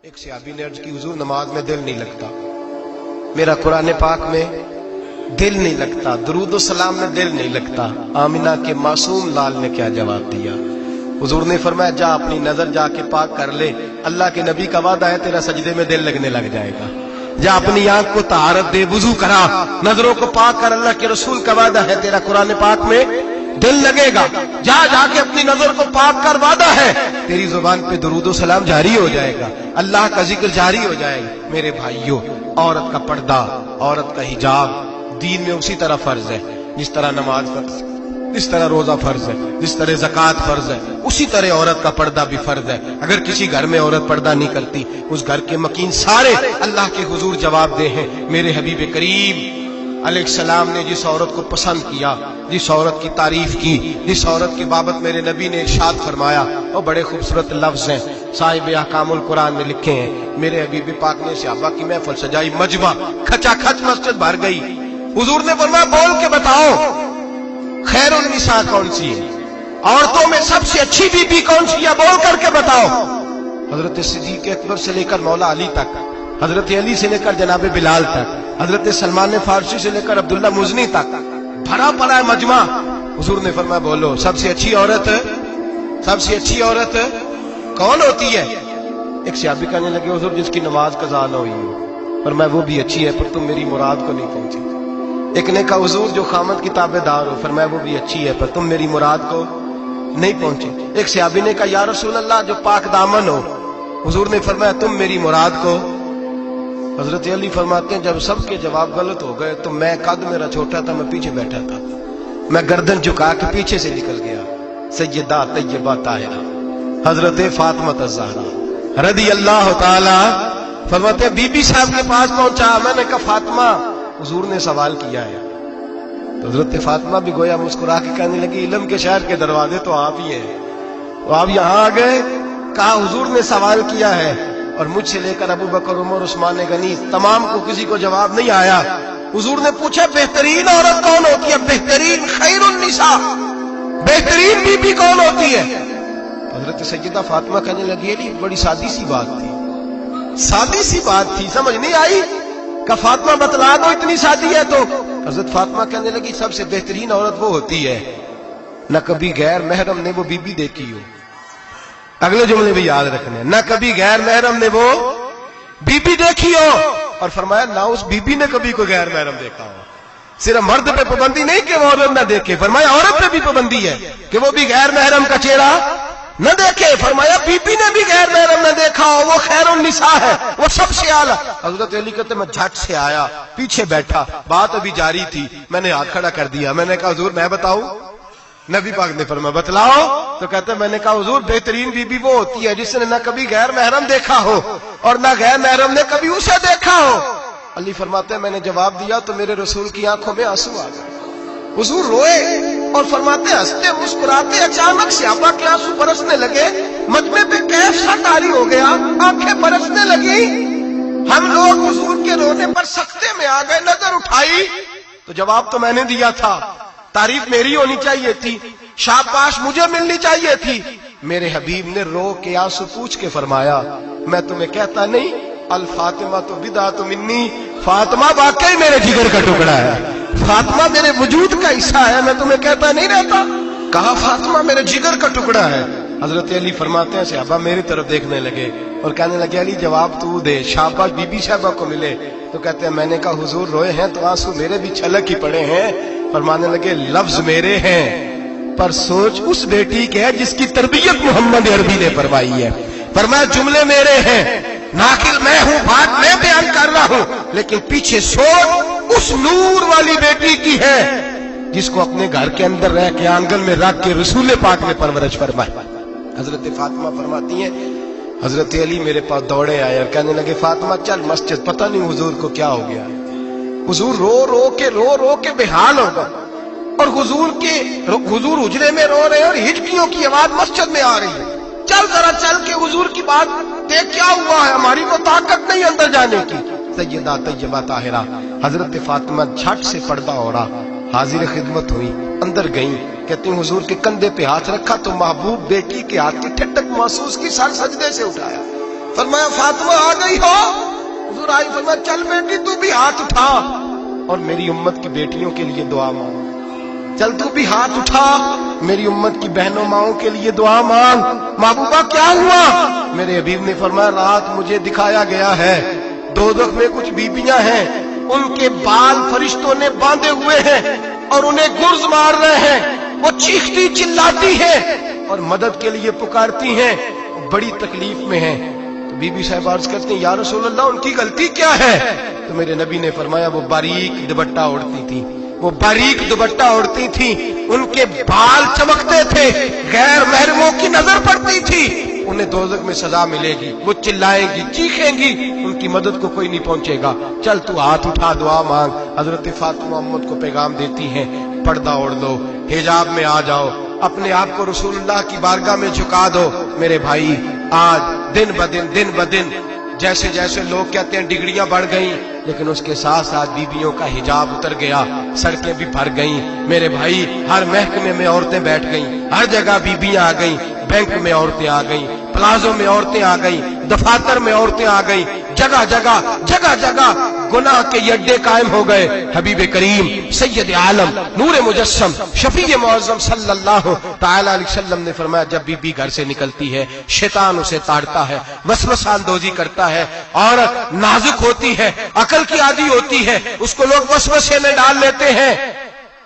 ایک صحابی نے عرض کی حضور نماز میں دل نہیں لگتا، میرا قرآن پاک میں دل نہیں لگتا، درود و سلام میں دل نہیں لگتا۔ آمینہ کے معصوم لال نے کیا جواب دیا؟ حضور نے فرمایا جا اپنی نظر جا کے پاک کر لے، اللہ کے نبی کا وعدہ ہے تیرا سجدے میں دل لگنے لگ جائے گا۔ جا اپنی آنکھ کو طہارت دے، وضو کرا، نظروں کو پاک کر، اللہ کے رسول کا وعدہ ہے تیرا قرآن پاک میں دل لگے گا۔ جا جا کے اپنی نظر کو پاک کر، وعدہ ہے تیری زبان پہ درود و سلام جاری ہو جائے گا، اللہ کا ذکر جاری ہو جائے گا۔ میرے بھائیوں، عورت کا پردہ، عورت کا حجاب دین میں اسی طرح فرض ہے جس طرح نماز فرض ہے، جس طرح روزہ فرض ہے، جس طرح زکوٰۃ فرض ہے، اسی طرح عورت کا پردہ بھی فرض ہے۔ اگر کسی گھر میں عورت پردہ نہیں کرتی، اس گھر کے مکین سارے اللہ کے حضور جواب دے ہیں۔ میرے حبیب کریم علیہ السلام نے جس عورت کو پسند کیا، جس عورت کی تعریف کی، جس عورت کی بابت میرے نبی نے ارشاد فرمایا، وہ بڑے خوبصورت لفظ ہیں، صاحب احکام القرآن میں لکھے ہیں۔ میرے حبیب پاک نے صحابہ کی محفل سجائی، مجمع کھچا کھچ مسجد بھر گئی۔ حضور نے فرمایا بول کے بتاؤ خیر النساء کون سی ہے، عورتوں میں سب سے اچھی بی بی کون سی ہے، بول کر کے بتاؤ۔ حضرت صدیق اکبر سے لے کر مولا علی تک، حضرت علی سے لے کر جناب بلال تک، حضرت سلمان فارسی سے لے کر عبداللہ مزنی تک بھرا پڑا ہے مجمع۔ حضور نے فرمایا بولو سب سے اچھی عورت، سب سے اچھی عورت کون ہوتی ہے؟ ایک صحابی کہنے لگے حضور جس کی نماز قضا نہ ہوئی ہو، فرمایا وہ بھی اچھی ہے پر تم میری مراد کو نہیں پہنچی۔ ایک نے کہا حضور جو خامد کی تابع دار ہو، فرمایا وہ بھی اچھی ہے پر تم میری مراد کو نہیں پہنچے۔ ایک صحابی نے کہا یا رسول اللہ جو پاک دامن ہو، حضور نے فرمایا تم میری مراد کو۔ حضرت علی فرماتے ہیں جب سب کے جواب غلط ہو گئے تو میں قد میرا چھوٹا تھا، میں پیچھے بیٹھا تھا، میں گردن جھکا کے پیچھے سے نکل گیا۔ سیدہ طیبہ طاہرہ حضرت فاطمہ الزہرا رضی اللہ تعالی فرماتے ہیں بی بی صاحب کے پاس پہنچا، میں نے کہا فاطمہ حضور نے سوال کیا ہے۔ تو حضرت فاطمہ بھی گویا مسکرا کے کہنے لگی علم کے شہر کے دروازے تو آپ ہی ہیں، تو آپ یہاں آ گئے۔ کہا حضور نے سوال کیا ہے اور مجھ سے لے کر ابو بکر عمر عثمان غنی تمام کو کسی کو جواب نہیں آیا۔ حضور نے پوچھا بہترین عورت کون ہوتی ہے، بہترین خیر النساء بہترین بی بی کون ہوتی ہے؟ حضرت سیدہ فاطمہ کہنے لگی علی بڑی سادی سی بات تھی، سادی سی بات تھی، سمجھ نہیں آئی؟ کہ فاطمہ بتلا دو اتنی سادی ہے تو۔ حضرت فاطمہ کہنے لگی سب سے بہترین عورت وہ ہوتی ہے نہ کبھی غیر محرم نے وہ بی بی دیکھی ہو۔ اگلے جملے بھی یاد رکھنے، نہ کبھی غیر محرم نے وہ بی بی دیکھی ہو، اور فرمایا نہ اس بی بی نے کبھی کوئی غیر محرم دیکھا ہو۔ صرف مرد پہ پابندی نہیں کہ وہ عورت نہ دیکھے، فرمایا عورت پہ بھی پابندی ہے کہ وہ بھی غیر محرم کا چہرہ نہ دیکھے۔ فرمایا بی بی نے بھی غیر محرم نہ دیکھا ہو، وہ خیر النساء ہے، وہ سب سے اعلیٰ۔ حضرت علی کہتے میں جھٹ سے آیا، پیچھے بیٹھا، بات ابھی جاری تھی، میں نے ہاتھ کھڑا کر دیا، میں نے کہا حضور میں بتاؤں؟ نبی پاک نے فرمایا بتلاؤ۔ تو کہتے ہیں میں نے کہا حضور بہترین بی بی وہ ہوتی ہے جس نے نہ کبھی غیر محرم دیکھا ہو اور نہ غیر محرم نے کبھی اسے دیکھا ہو۔ علی فرماتے ہیں میں نے جواب دیا تو میرے رسول کی آنکھوں میں آنسو آ گئے، حضور روئے اور فرماتے ہنستے مسکراتے اچانک صحابہ کے آنسو برسنے لگے، مجمع پہ کیف سا طاری ہو گیا، آنکھیں برسنے لگی۔ ہم لوگ حضور کے رونے پر سکتے میں آ گئے، نظر اٹھائی تو جواب تو میں نے دیا تھا، تعریف میری ہونی چاہیے تھی، شاباش مجھے ملنی چاہیے تھی۔ میرے حبیب نے رو کے آنسو پوچھ کے فرمایا میں تمہیں کہتا نہیں الفاطمہ تو بدعۃ منی، فاطمہ واقعی میرے جگر کا ٹکڑا ہے، فاطمہ میرے وجود کا حصہ ہے، میں تمہیں کہتا نہیں رہتا؟ کہا فاطمہ میرے جگر کا ٹکڑا ہے۔ حضرت علی فرماتے ہیں صحابہ میری طرف دیکھنے لگے اور کہنے لگے علی جواب تو دے، شاباش بی بی صاحبہ کو ملے۔ تو کہتے ہیں میں نے کہا حضور روئے ہیں تو آنسو میرے بھی چھلک ہی پڑے ہیں۔ فرمانے لگے لفظ میرے ہیں پر سوچ اس بیٹی کے ہے جس کی تربیت محمد عربی نے فرمائی ہے۔ فرمایا جملے میرے ہیں، ناقل میں ہوں، بات میں بیان کر رہا ہوں، لیکن پیچھے سوچ اس نور والی بیٹی کی ہے جس کو اپنے گھر کے اندر رہ کے آنگن میں رکھ کے رسول پاک نے پرورش فرمائی۔ حضرت فاطمہ فرماتی ہیں حضرت علی میرے پاس دوڑے آئے اور کہنے لگے فاطمہ چل مسجد، پتہ نہیں حضور کو کیا ہو گیا۔ حضور رو رو کے بحال ہو گئے اور حضور حجرے میں رو رہے ہیں اور ہچکیوں کی آواز مسجد میں آ رہی ہے۔ چل ذرا چل کے حضور کی بات دیکھ کیا ہوا ہے، ہماری کو طاقت نہیں اندر جانے کی۔ سیدہ طیبہ طاہرہ حضرت فاطمہ جھٹ سے پردہ اوڑا، حاضر خدمت ہوئی، اندر گئیں، کہتے ہیں حضور کے کندھے پہ ہاتھ رکھا تو محبوب بیٹی کے ہاتھ کی ٹھنڈک محسوس کی، سر سجدے سے اٹھایا، फरमाया फातिमा आ गई हो? हुजूर आई, फरमाया चल बेटी तू भी हाथ उठा और मेरी उम्मत की बेटियों के लिए दुआ मांग। चल तू भी हाथ उठा, मेरी उम्मत की बहनों माओं के लिए दुआ मांग। महबूबा क्या हुआ? मेरे हबीब ने फरमाया रात मुझे दिखाया गया है दोज़ख में कुछ बीबियां हैं, उनके बाल फरिश्तों ने बांधे हुए हैं और उन्हें गुर्ज मार रहे हैं। वो चीखती चिल्लाती हैं और मदद के लिए पुकारती हैं, बड़ी तकलीफ में हैं। तो बीबी साहब अर्ज करती हैं या रसूल अल्लाह उनकी गलती क्या है? तो मेरे नबी ने फरमाया वो बारीक दुपट्टा ओढ़ती थी, वो बारीक दुपट्टा ओढ़ती थी, उनके बाल चमकते थे, गैर महरमों की नजर पड़ती थी, उन्हें दोज़ख में सजा मिलेगी, वो चिल्लाएंगी चीखेंगी, उनकी मदद को कोई नहीं पहुंचेगा। चल तू हाथ उठा दुआ मांग। हजरत फातिमा उम्मत को पैगाम देती हैं पर्दा ओढ़ लो, हिजाब में आ जाओ, अपने आप को रसूलुल्लाह की बारगाह में झुका दो। मेरे भाई आज दिन ब दिन जैसे जैसे लोग कहते हैं डिग्रियां बढ़ गई, लेकिन उसके साथ साथ बीबियों का हिजाब उतर गया, सड़कें भी भर गईं। मेरे भाई हर महकमे में औरतें बैठ गईं, हर जगह बीबियां आ गईं, बैंक में औरतें आ गईं, प्लाजो में औरतें आ गईं, दफातर में औरतें आ गईं, जगह जगह गुनाह के अड्डे कायम हो गए। हबीब करीम सैयद आलम नूर मुजस्सम शफी मुअज़्ज़म सल्लल्लाहु तआला अलैहि वसल्लम ने फरमाया जब बीबी घर से निकलती है शैतान उसे ताड़ता है, वसवसा अंदोजी करता है, औरत नाजुक होती है, अकल की आदी होती है, उसको लोग वसवसे में डाल लेते हैं।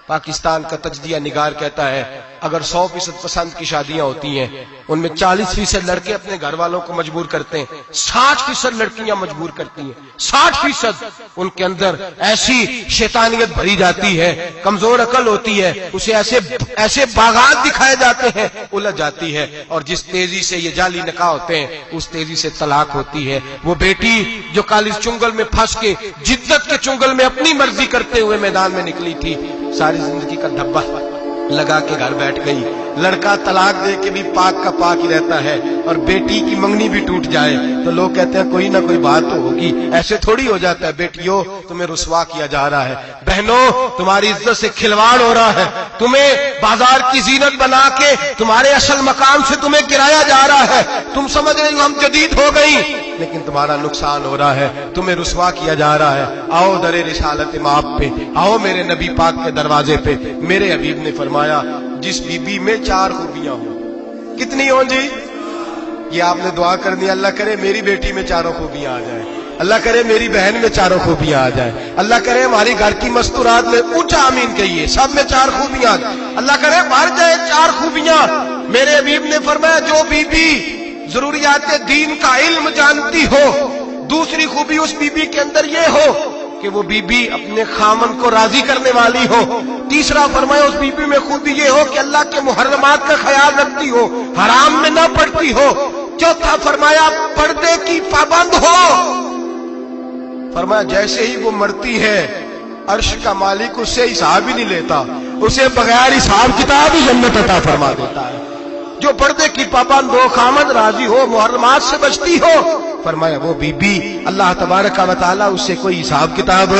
पाकिस्तान का तजदिया निगार कहता है अगर 100% पसंद की शादियां होती हैं उनमें 40% लड़के अपने घर वालों को मजबूर करते हैं, 60% लड़कियां मजबूर करती हैं। 60% उनके अंदर ऐसी शैतानियत भरी जाती है, कमजोर अकल होती है, उसे ऐसे बागात दिखाए जाते हैं, उलझ जाती है, और जिस तेजी से ये जाली निकाह होते हैं उस तेजी से तलाक होती है। वो बेटी जो कल इस चुंगल में फंस के जिद्दत के चुंगल में अपनी मर्जी करते हुए मैदान में निकली थी, सारी जिंदगी का धब्बा लगा के घर बैठ गई। लड़का तलाक दे के भी पाक का पाक ही रहता है, और बेटी की मंगनी भी टूट जाए तो लोग कहते हैं कोई ना कोई बात तो होगी। ऐसे थोड़ी हो जाता है। बेटियों तुम्हें रुसवा किया जा रहा है, बहनों तुम्हारी इज्जत से खिलवाड़ हो रहा है, तुम्हें बाजार की जीनत बना के तुम्हारे असल मकाम से तुम्हें गिराया जा रहा है। तुम समझ रहे हो हम जदीद हो गई, लेकिन तुम्हारा नुकसान हो रहा है, तुम्हें रुसवा किया जा रहा है। आओ दरे रिसालत माप पे, आओ मेरे नबी पाक के दरवाजे पे। मेरे हबीब ने फरमाया जिस बीबी में 4 खूबियां हो, कितनी हो जी? ये आपने दुआ करनी, अल्लाह करे मेरी बेटी में 4 खूबियां आ जाए, अल्लाह करे मेरी बहन में 4 खूबियां आ जाए, अल्लाह करे हमारी घर की मस्तूरात में ऊंचा आमीन कहिए सब में 4 खूबियां आ जाए, अल्लाह करे भर जाए 4 खूबियां। मेरे हबीब ने फरमाया जो बीबी जरूरियात दीन का इल्म जानती हो, दूसरी खूबी उस बीबी के अंदर ये हो कि वो बीबी अपने खामन को राजी करने वाली हो, तीसरा फरमाया उस बीबी में खूबी ये हो कि अल्लाह के मुहर्रमात का ख्याल रखती हो, हराम में न पड़ती हो, चौथा फरमाया पर्दे की पाबंद हो। फरमाया जैसे ही वो मरती है अर्श का मालिक उससे हिसाब ही नहीं लेता, उसे बगैर हिसाब किताब ही जन्नत अता फरमा देता है। जो पर्दे की पाबंद हो, खामद राजी हो, मुहर्रमात से बचती हो, फरमाया वो बीबी अल्लाह तबारक व तआला उससे कोई हिसाब किताब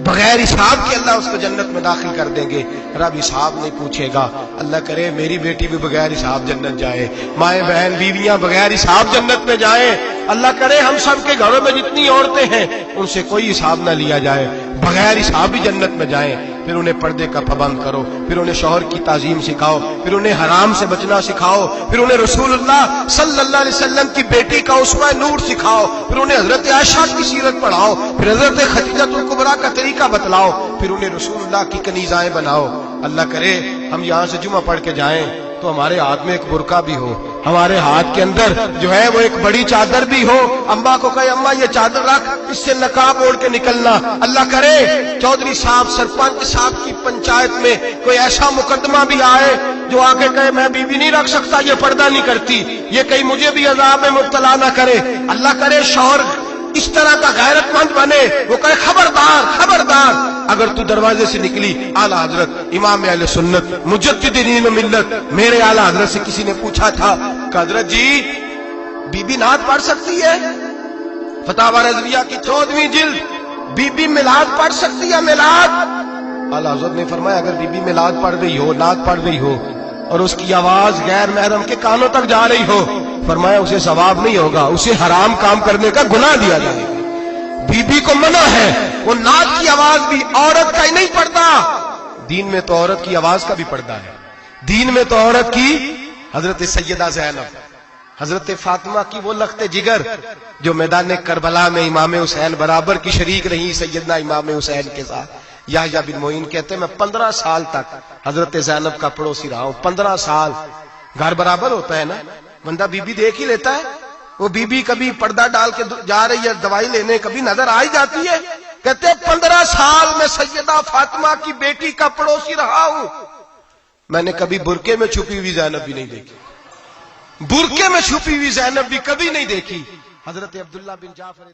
बगैर हिसाब के अल्लाह उसको जन्नत में दाखिल कर देंगे। रब हिसाब नहीं पूछेगा। अल्लाह करे मेरी बेटी भी बगैर हिसाब जन्नत जाए, माए बहन बीवियां बगैर हिसाब जन्नत में जाए। अल्लाह करे हम सब के घरों में जितनी औरतें हैं उनसे कोई हिसाब ना लिया जाए, बगैर हिसाब ही जन्नत में जाए। फिर उन्हें पर्दे का पाबंद करो, फिर उन्हें शौहर की ताजीम सिखाओ, फिर उन्हें हराम से बचना सिखाओ, फिर उन्हें रसूलुल्लाह सल्लल्लाहु अलैहि वसल्लम की बेटी का उस्वा नूर सिखाओ, फिर उन्हें हजरत आयशा की सीरत पढ़ाओ, फिर हजरत खदीजतुल कुबरा का तरीका बतलाओ, फिर उन्हें रसूलुल्लाह की कनीज़ाएं बनाओ। अल्लाह करे हम यहाँ से जुमा पढ़ के जाएं तो हमारे हाथ में एक बुरका भी हो, हमारे हाथ के अंदर जो है वो एक बड़ी चादर भी हो। अम्मा को कहे अम्मा ये चादर रख, इससे नकाब ओढ़ के निकलना। अल्लाह करे चौधरी साहब सरपंच साहब की पंचायत में कोई ऐसा मुकदमा भी आए जो आके कहे मैं बीवी नहीं रख सकता, ये पर्दा नहीं करती, ये कहीं मुझे भी अजाब में मुब्तला ना करे। अल्लाह करे शौहर इस तरह का गैरतमंद बने, वो कहे खबरदार खबरदार, अगर तू दरवाजे से निकली आला हजरत इमाम अहले सुन्नत मुजद्दिद दीन मिल्लत मेरे आला हजरत से किसी ने पूछा था कि हजरत जी बीबी नात पढ़ सकती है? फतावा रज़विया की 14वीं जिल्द, बीबी मिलाद पढ़ सकती है? मिलाद आला हजरत ने फरमाया अगर बीबी मिलाद पढ़ रही हो, नात पढ़ रही हो और उसकी आवाज गैर महरम के कानों तक जा रही हो, फरमाया उसे सवाब नहीं होगा, उसे हराम काम करने का गुनाह दिया जाएगा। बीबी को मना है, वो नाक की आवाज भी औरत का ही नहीं पड़ता, दीन में तो औरत की आवाज का भी पर्दा है। दीन में तो औरत की, हजरत सैयदा ज़ैनब, हजरत फातिमा की वो लख्ते जिगर जो मैदान करबला में इमाम हुसैन बराबर की शरीक रही सैयदना इमाम हुसैन के साथ। याह्या बिन मोइन कहते मैं 15 साल तक हजरत ज़ैनब का पड़ोसी रहा हूं। 15 साल, घर बराबर होता है ना, बंदा बीबी देख ही लेता है। वो बीबी कभी पर्दा डाल के जा रही है दवाई लेने, कभी नजर आ ही जाती है। कहते 15 साल में सैयदा फातिमा की बेटी का पड़ोसी रहा हूं, मैंने कभी बुरके में छुपी हुई ज़ैनब भी नहीं देखी, बुरके में छुपी हुई ज़ैनब भी कभी नहीं देखी। हजरत अब्दुल्ला बिन जाफर